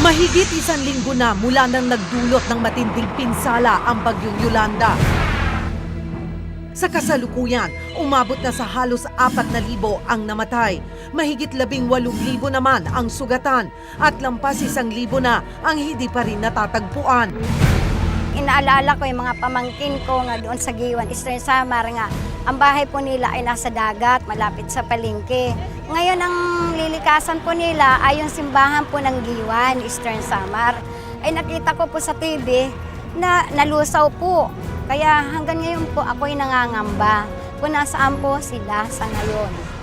Mahigit 1 linggo na mula nang nagdulot ng matinding pinsala ang bagyong Yolanda. Sa kasalukuyan, umabot na sa halos 4,000 ang namatay. Mahigit 18,000 naman ang sugatan at lampas 1,000 na ang hindi pa rin natatagpuan. Inaalala ko yung mga pamangkin ko nga doon sa Giwan, Eastern Samar nga. Ang bahay po nila ay nasa dagat, malapit sa palengke. Ngayon ang lilikasan po nila ay yung simbahan po ng Giwan, Eastern Samar. Ay nakita ko po sa TV na nalusaw po. Kaya hanggang ngayon po ako'y nangangamba kung nasaan po sila sa ngayon.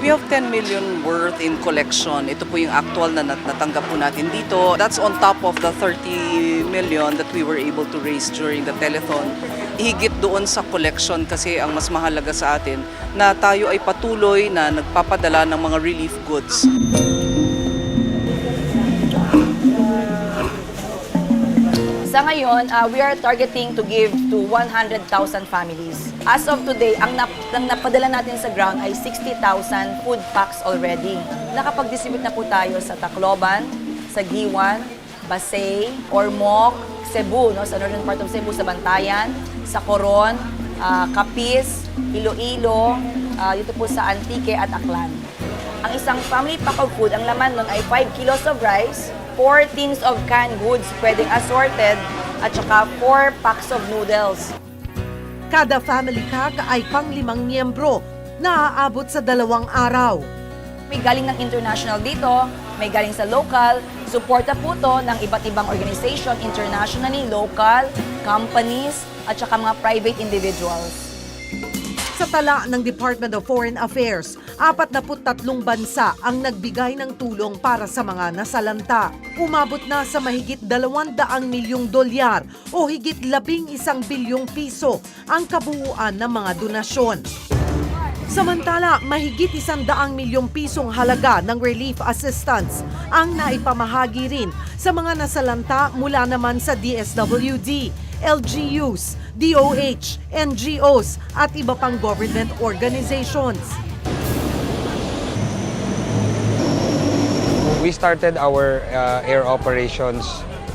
We have 10 million worth in collection. Ito po yung actual na natanggap po natin dito. That's on top of the 30 million that we were able to raise during the telethon. Higit doon sa collection kasi ang mas mahalaga sa atin na tayo ay patuloy na nagpapadala ng mga relief goods. Sa ngayon, we are targeting to give to 100,000 families. As of today, ang napadala natin sa ground ay 60,000 food packs already. Nakapag-distribute na po tayo sa Tacloban, sa Giwan, Basay, Ormoc, Cebu, no, sa northern part of Cebu, sa Bantayan, sa Coron, Capiz, Iloilo, dito po sa Antique at Aklan. Ang isang family pack of food, ang laman nun ay 5 kilos of rice, 4 tins of canned goods, pwedeng assorted, at saka 4 packs of noodles. Kada family pack ay pang-5 miyembro na aabot sa 2 araw. May galing ng international dito, may galing sa local. Suporta po to ng iba't ibang organization, internationally, local, companies, at saka mga private individuals. Sa tala ng Department of Foreign Affairs, 43 bansa ang nagbigay ng tulong para sa mga nasalanta. Umabot na sa mahigit 200 milyong dolyar o higit 11 bilyong piso ang kabuuan ng mga donasyon. Samantala, mahigit 100 milyong pisong halaga ng relief assistance ang naipamahagi rin sa mga nasalanta mula naman sa DSWD, LGUs, DOH, NGOs at iba pang government organizations. We started our air operations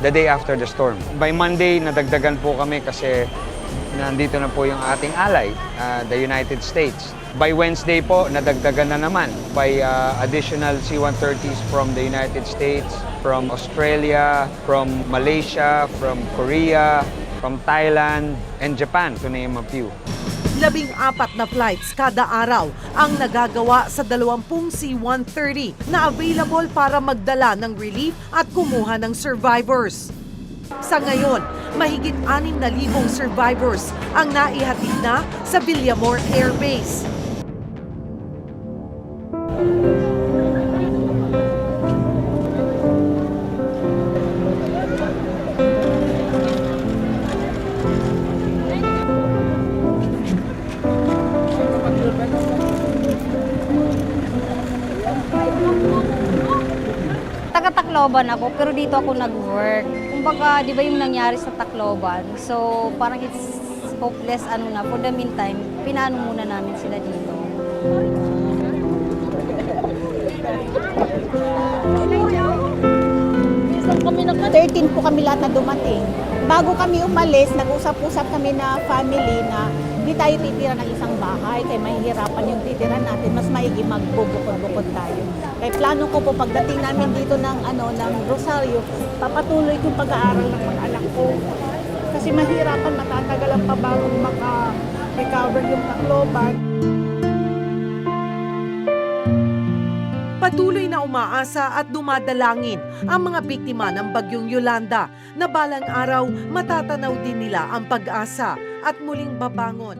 the day after the storm. By Monday, nadagdagan po kami kasi nandito na po yung ating ally, the United States. By Wednesday po, nadagdagan na naman by additional C-130s from the United States, from Australia, from Malaysia, from Korea, from Thailand, and Japan, to name a few. 14 na flights kada araw ang nagagawa sa 20 C-130 na available para magdala ng relief at kumuha ng survivors. Sa ngayon, mahigit 6,000 survivors ang naihatid na sa Villamor Air Base. Taga-Tacloban ako, pero dito ako nag-work. Kumbaga, di ba yung nangyari sa Tacloban? So, parang it's hopeless, for the meantime, pinano muna namin sila dito. 13 po kami lahat na dumating. Bago kami umalis, nag-usap-usap kami na family na hindi tayo titira ng isang bahay kaya mahihirapan yung titira natin. Mas maigi magbubukod-bukod tayo. Kaya plano ko po pagdating namin dito ng Rosario, papatuloy kong pag-aaral ng mga anak ko. Kasi mahirapan, matatagalan pa bago maka-recover yung Tacloban. Patuloy na umaasa at dumadalangin ang mga biktima ng bagyong Yolanda na balang araw matatanaw din nila ang pag-asa at muling babangon